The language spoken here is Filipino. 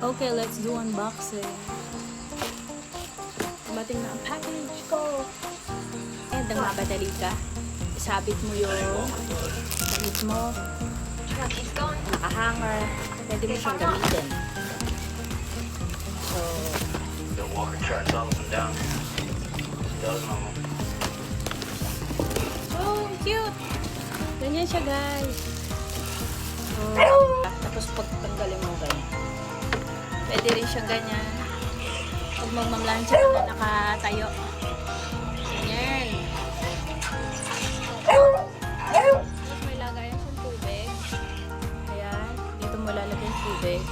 Okay, let's do unboxing. Dumating na ang package ko. And nagmamadali ka. Isabit mo yung damit mo. Nakahanger. Pwede mo siyang gamitin. So, The walker charts all up and down. Does normal. oh, cute! Ganyan siya, guys. So, tapos pagtanggalin mo ganyan. Pwede rin siyang ganyan. Huwag magmamlansya ka na nakatayo. Ganyan. Tapos may lagayan siyang tubig. Ayan. Dito mo lalagyan tubig.